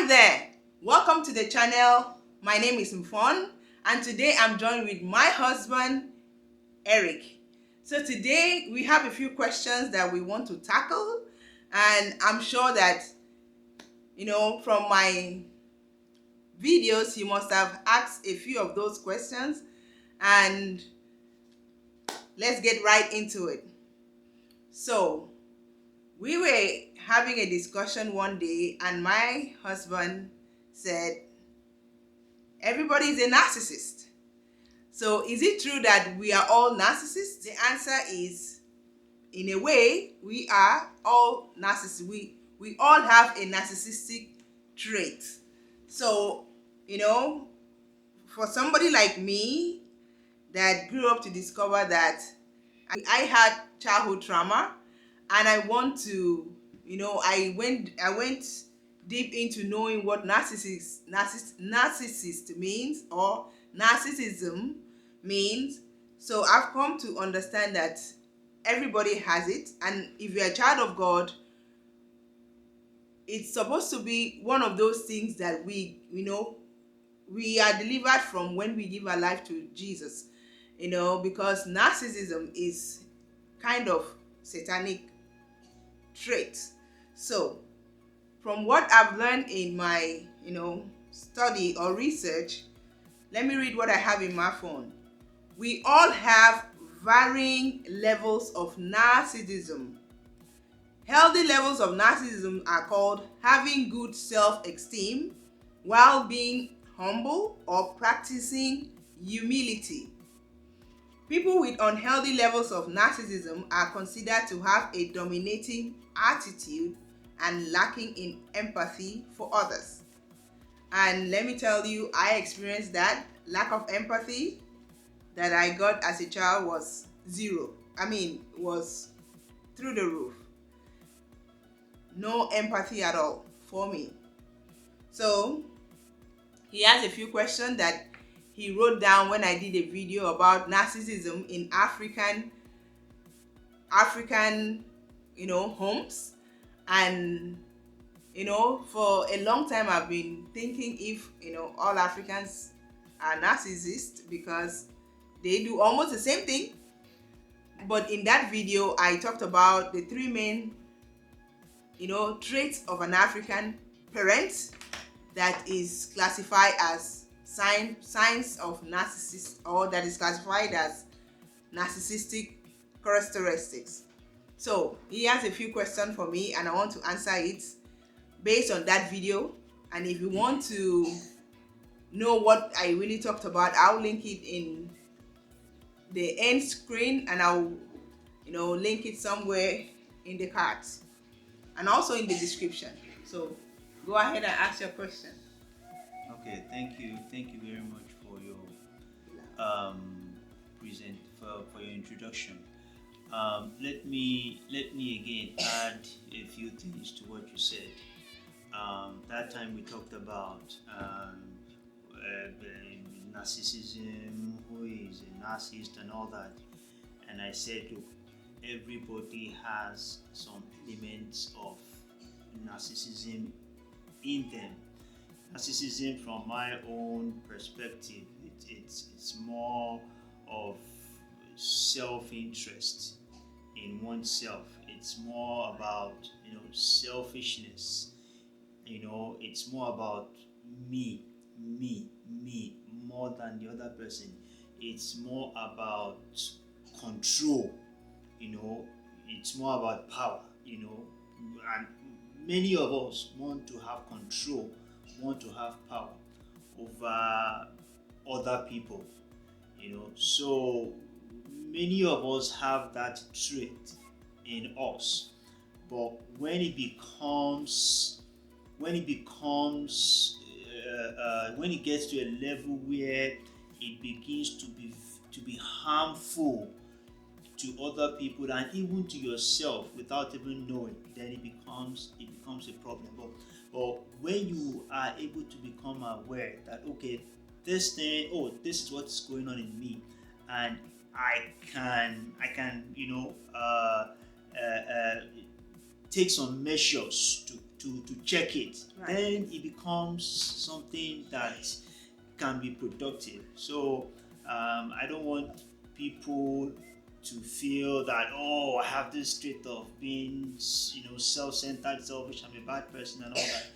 there, welcome to the channel. My name is Mfon, and today I'm joined with my husband Eric. So today we have a few questions that we want to tackle, and I'm sure that from my videos you must have asked a few of those questions, and let's get right into it. So we were having a discussion one day, and my husband said everybody is a narcissist. So is it true that we are all narcissists? The answer is, in a way, we are all narcissists. We all have a narcissistic trait. So, for somebody like me that grew up to discover that I had childhood trauma, and I want to, I went deep into knowing what narcissist means, or narcissism means. So I've come to understand that everybody has it, and if you're a child of God, it's supposed to be one of those things that we are delivered from when we give our life to Jesus, because narcissism is kind of satanic trait. So from what I've learned in my study or research, let me read what I have in my phone. We all have varying levels of narcissism. Healthy levels of narcissism are called having good self-esteem while being humble or practicing humility. People with unhealthy levels of narcissism are considered to have a dominating attitude and lacking in empathy for others. And let me tell you, I experienced that lack of empathy that I got as a child was zero. Was through the roof. No empathy at all for me. So he has a few questions that he wrote down when I did a video about narcissism in African homes. And for a long time I've been thinking if all Africans are narcissists, because they do almost the same thing. But in that video I talked about the three main traits of an African parent that is classified as signs of narcissist, or that is classified as narcissistic characteristics. So he has a few questions for me, and I want to answer it based on that video. And if you want to know what I really talked about, I'll link it in the end screen, and I'll link it somewhere in the cards and also in the description. So go ahead and ask your question. Okay, thank you very much for your for your introduction. Let me again add a few things to what you said. That time we talked about narcissism, who is a narcissist and all that, and I said, look, everybody has some elements of narcissism in them. Narcissism, from my own perspective, it's more of self-interest in oneself. It's more about selfishness. It's more about me more than the other person. It's more about control. It's more about power. And many of us want to have control, want to have power over other people. So many of us have that trait in us, but when it gets to a level where it begins to be harmful to other people and even to yourself without even knowing, then it becomes a problem. But when you are able to become aware that, okay, this is what's going on in me, and I can take some measures to to check it, Right. then it becomes something that can be productive. So I don't want people to feel that, oh, I have this trait of being, self-centered, selfish, I'm a bad person and all that.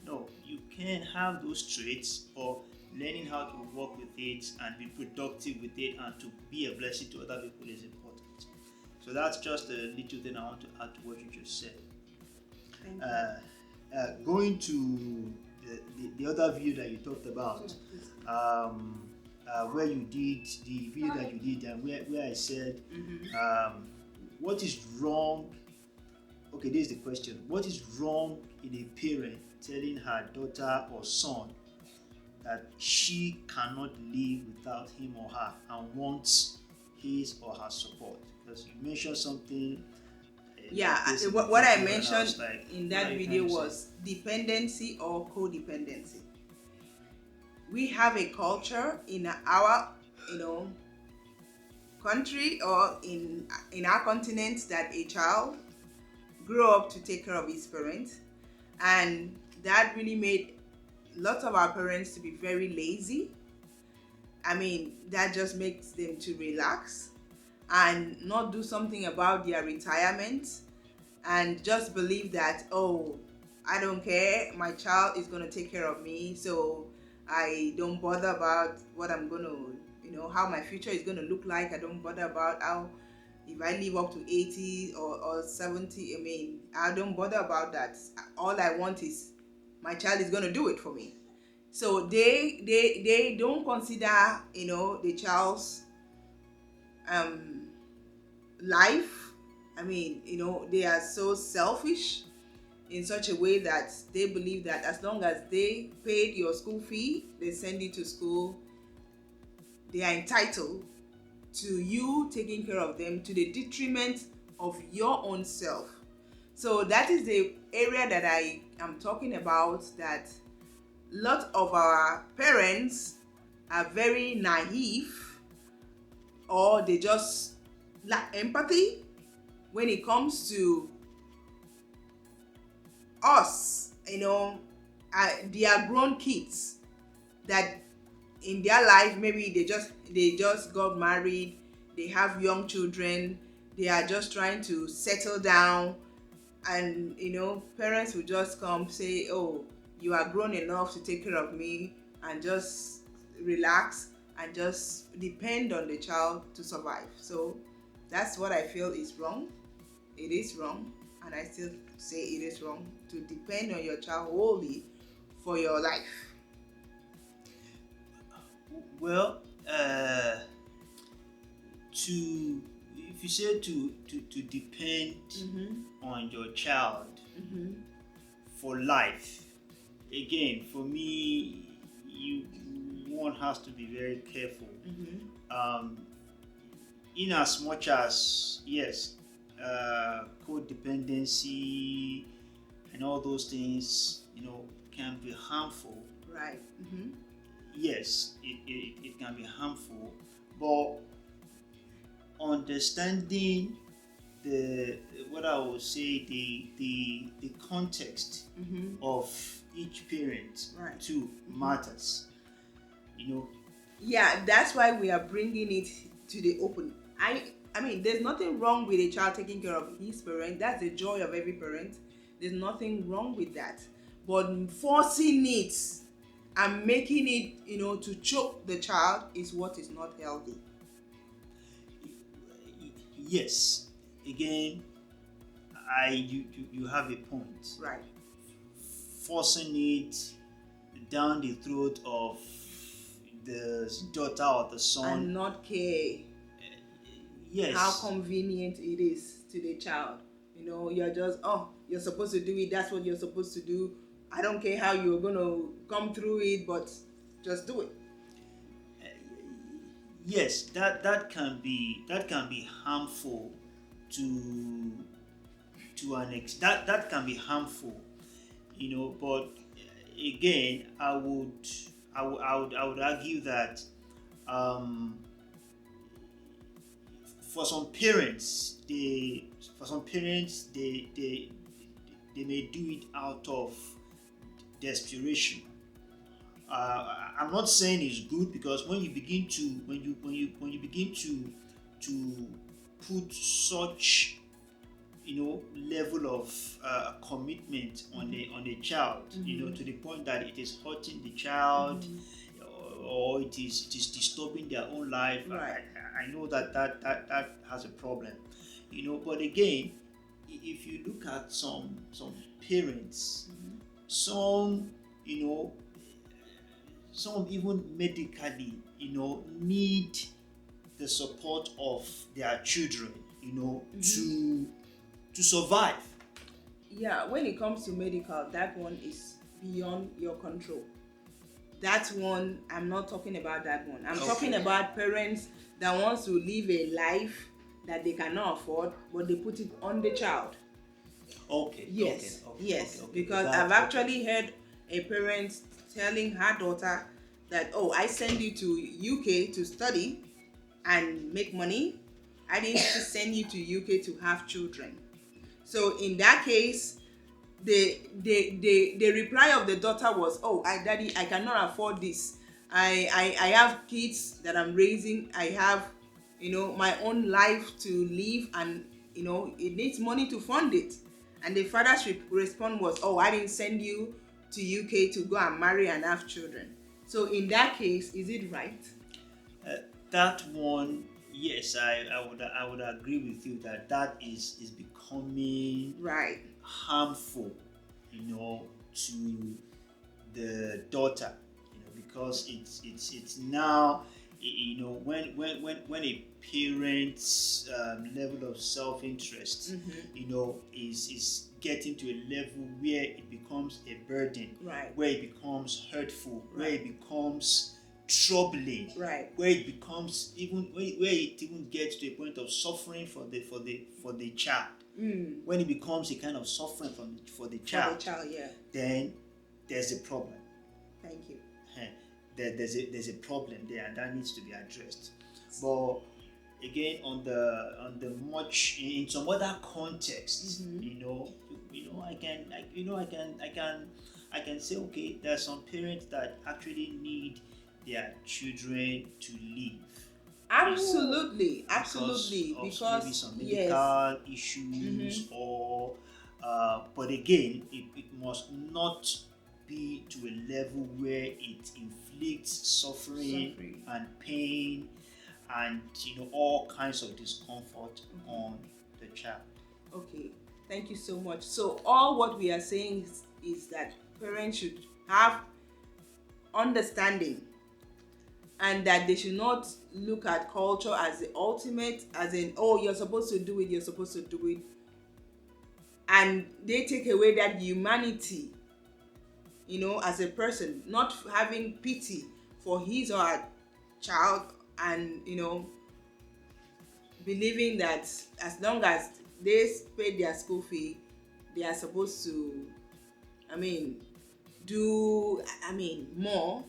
No, you can have those traits, but learning how to work with it and be productive with it and to be a blessing to other people is important. So that's just a little thing I want to add to what you just said. Thank you. Going to the other view that you talked about, where you did the video that you did, and where I said, what is wrong? Okay, this is the question. What is wrong in a parent telling her daughter or son that she cannot live without him or her and wants his or her support? Because you mentioned something. What I mentioned like, in that video was dependency or codependency. We have a culture in our, country or in our continent that a child grew up to take care of his parents, and that really made lots of our parents to be very lazy. I mean, that just makes them to relax and not do something about their retirement and just believe that, oh, I don't care, my child is going to take care of me, so I don't bother about what I'm going to, how my future is going to look like. I don't bother about how, if I live up to 80 or 70, I mean, I don't bother about that. All I want is my child is going to do it for me. So they don't consider, the child's life. I mean, they are so selfish in such a way that they believe that as long as they paid your school fee, they send you to school, they are entitled to you taking care of them to the detriment of your own self. So that is the area that I am talking about, that a lot of our parents are very naive, or they just lack empathy when it comes to us. They are grown kids that in their life, maybe they just got married, they have young children, they are just trying to settle down, and parents will just come say, oh, you are grown enough to take care of me, and just relax and just depend on the child to survive. So that's what I feel is wrong. It is wrong, and I still say it is wrong to depend on your child wholly for your life. Well, if you say to depend on your child for life, again, for me, one has to be very careful. In as much as, yes, codependency and all those things, can be harmful. Right. Yes, it can be harmful, but understanding what I would say, the context of each parent too matters. Yeah, that's why we are bringing it to the open. I mean, there's nothing wrong with a child taking care of his parent. That's the joy of every parent. There's nothing wrong with that. But forcing it and making it, to choke the child is what is not healthy. Yes. Again, you have a point. Right. Forcing it down the throat of the daughter or the son, and not care yes, how convenient it is to the child. You're just, you're supposed to do it, that's what you're supposed to do. I don't care how you're gonna come through it, but just do it. Yes, that can be harmful to an extent. That can be harmful, but again, I would argue that for some parents, they may do it out of desperation. I'm not saying it's good, because when you begin to begin to put such level of commitment on a child, to the point that it is hurting the child, or it is disturbing their own life. Right. I know that has a problem, But again, if you look at some parents, some some even medically, need the support of their children, to survive. Yeah, when it comes to medical, that one is beyond your control. That one, I'm not talking about that one. I'm talking about parents that wants to live a life that they cannot afford, but they put it on the child. Okay. Yes, okay, yes. okay. Because I've actually heard a parent telling her daughter that, oh, I send you to UK to study and make money. I didn't send you to UK to have children. So in that case, the reply of the daughter was, oh, daddy, I cannot afford this. I have kids that I'm raising. I have my own life to live, and it needs money to fund it. And the father's response was, oh, I didn't send you to UK to go and marry and have children. So in that case, is it right? That one, yes, I would agree with you that is becoming Right. harmful, to the daughter, because it's now, when a parent's level of self-interest, is getting to a level where it becomes a burden, Right. where it becomes hurtful, Right. where it becomes troubling, Right. where it becomes where it even gets to a point of suffering for the child. When it becomes a kind of suffering for the child, Yeah. then there's a problem. Thank you. There's a problem there, and that needs to be addressed. But again, on the much in some other contexts, I can say, okay, there are some parents that actually need their children to live. Absolutely, Because maybe some yes. medical issues, or but again, it must not be to a level where it inflicts suffering and pain, and all kinds of discomfort on the child. Okay, thank you so much. So all what we are saying is that parents should have understanding, and that they should not look at culture as the ultimate, as in, oh, you're supposed to do it, and they take away that humanity, as a person, not having pity for his or her child, and believing that as long as they pay their school fee, they are supposed to do more.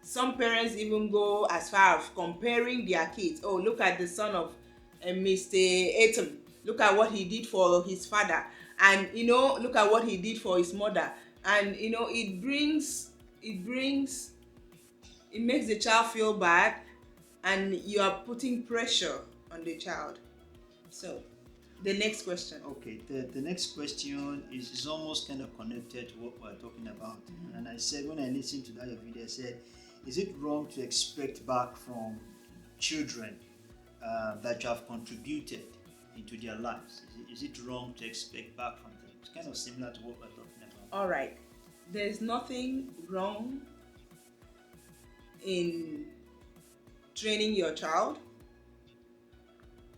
Some parents even go as far as comparing their kids. Oh, look at the son of Mr. Atom. Look at what he did for his father, and look at what he did for his mother, and it makes the child feel bad, and you are putting pressure on the child. So the next question. Okay, the next question is almost kind of connected to what we're talking about. And I said, when I listened to that video, I said, is it wrong to expect back from children that you have contributed into their lives? Is it wrong to expect back from them? It's kind of similar to what we're talking about. All right, there's nothing wrong in training your child.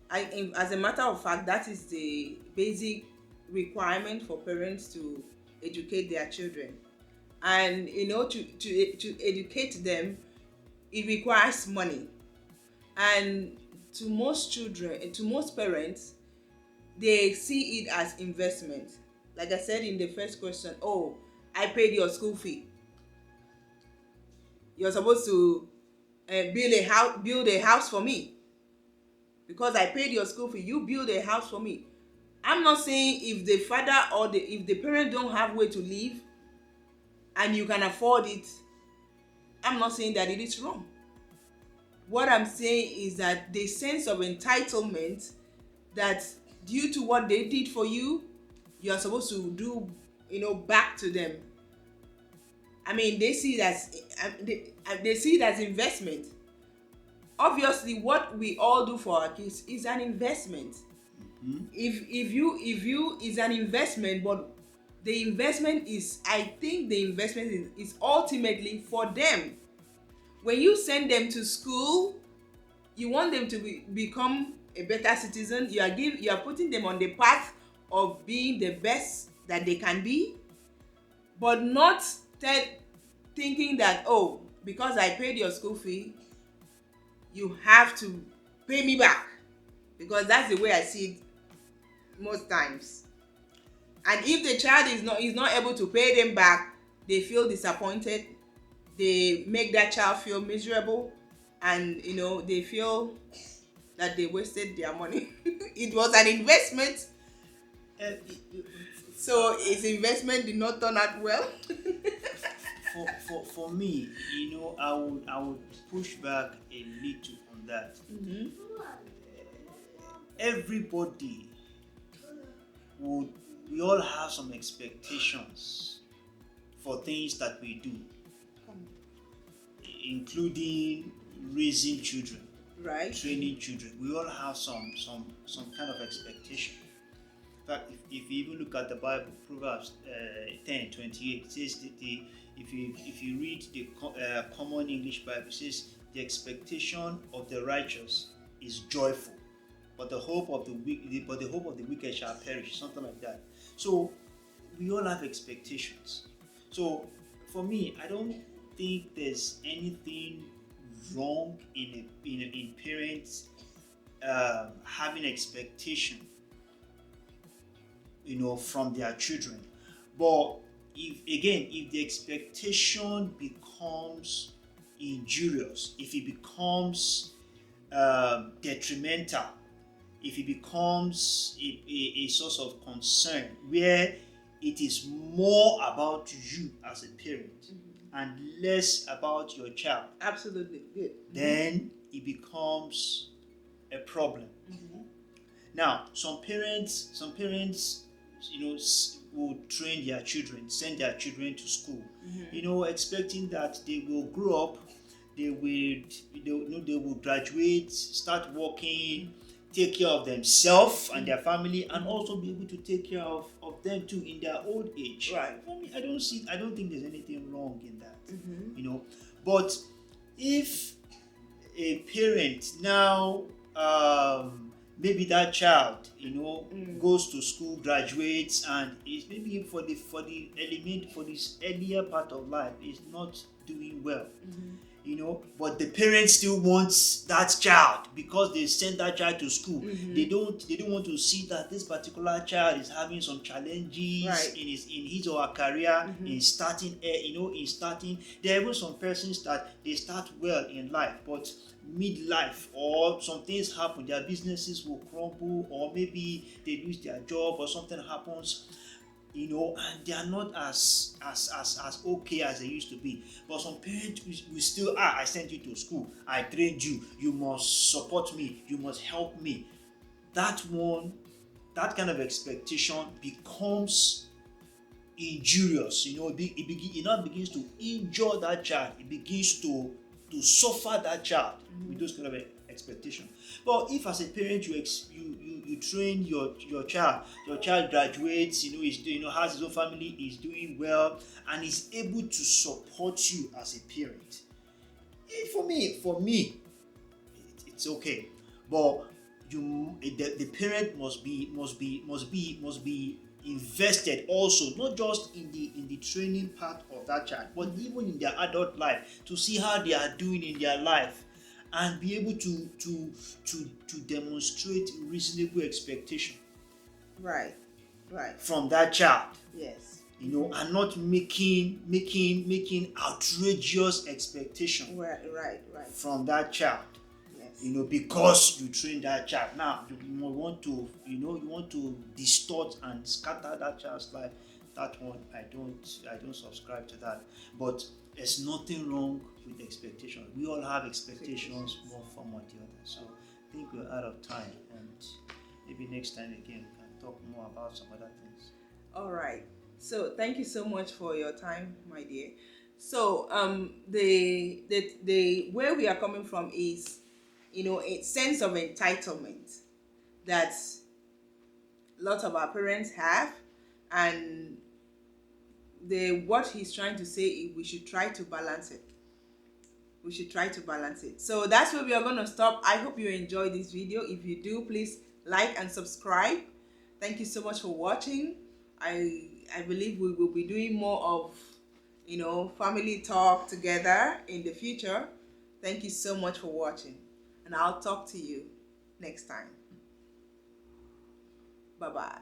As a matter of fact, that is the basic requirement for parents to educate their children. And to educate them, it requires money. And to most children, to most parents, they see it as investment. Like I said in the first question, oh, I paid your school fee. You're supposed to build a house for me. Because I paid your school fee, you build a house for me. I'm not saying if the father or if the parent don't have way to live and you can afford it, I'm not saying that it is wrong. What I'm saying is that the sense of entitlement that due to what they did for you, you are supposed to do, back to them. I mean, they see it as they see it as investment. Obviously, what we all do for our kids is an investment. If you is an investment, but the investment is, I think the investment is ultimately for them. When you send them to school, you want them to become a better citizen. You are putting them on the path of being the best that they can be, but not thinking that, oh, because I paid your school fee, you have to pay me back, because that's the way I see it most times. And if the child is not able to pay them back, they feel disappointed. They make that child feel miserable, and they feel that they wasted their money. It was an investment, Uh, so its investment did not turn out well. for me, I would push back a little on that. Everybody we all have some expectations for things that we do, including raising children, Right. training children. We all have some kind of expectation. In fact, if you even look at the Bible, Proverbs 10:28, it says that if you read the Common English Bible, it says the expectation of the righteous is joyful, but the hope of the wicked shall perish, something like that. So we all have expectations. So for me, I don't think there's anything wrong in parents having expectation, from their children. But if the expectation becomes injurious, if it becomes detrimental, if it becomes a source of concern where it is more about you as a parent and less about your child, Absolutely good. then it becomes a problem. Now, some parents, will train their children, send their children to school, expecting that they will grow up, they will graduate, start working, take care of themselves and their family, and also be able to take care of them too in their old age. Right. I mean, I don't think there's anything wrong in that. But if a parent now, maybe that child, goes to school, graduates, and is maybe for this earlier part of life is not doing well, but the parents still wants that child because they sent that child to school. They don't want to see that this particular child is having some challenges Right. in his or her career, in starting. There are even some persons that they start well in life, but midlife or some things happen, their businesses will crumble, or maybe they lose their job or something happens, and they are not as okay as they used to be. But some parents will still, I sent you to school, I trained you, you must support me, you must help me. That kind of expectation becomes injurious. It now begins to injure that child. It begins to suffer that child with those kind of expectation. But if as a parent you train your child graduates, is doing, has his own family, is doing well, and is able to support you as a parent, for me, it's okay. But the parent must be invested also, not just in the training part of that child, but even in their adult life, to see how they are doing in their life and be able to demonstrate reasonable expectation Right. from that child, Yes. and not making outrageous expectation Right. from that child. Yes. because you train that child. Now you want to, you want to distort and scatter that child's life. That one, I don't subscribe to that. But there's nothing wrong with expectation. We all have expectations, one form or the other. So I think we're out of time, and maybe next time again we can talk more about some other things. All right. So thank you so much for your time, my dear. So the where we are coming from is, a sense of entitlement that lots of our parents have, and the what he's trying to say is we should try to balance it. We should try to balance it. So that's where we are going to stop. I hope you enjoyed this video. If you do, please like and subscribe. Thank you so much for watching. I believe we will be doing more of, family talk together in the future. Thank you so much for watching, and I'll talk to you next time. Bye bye.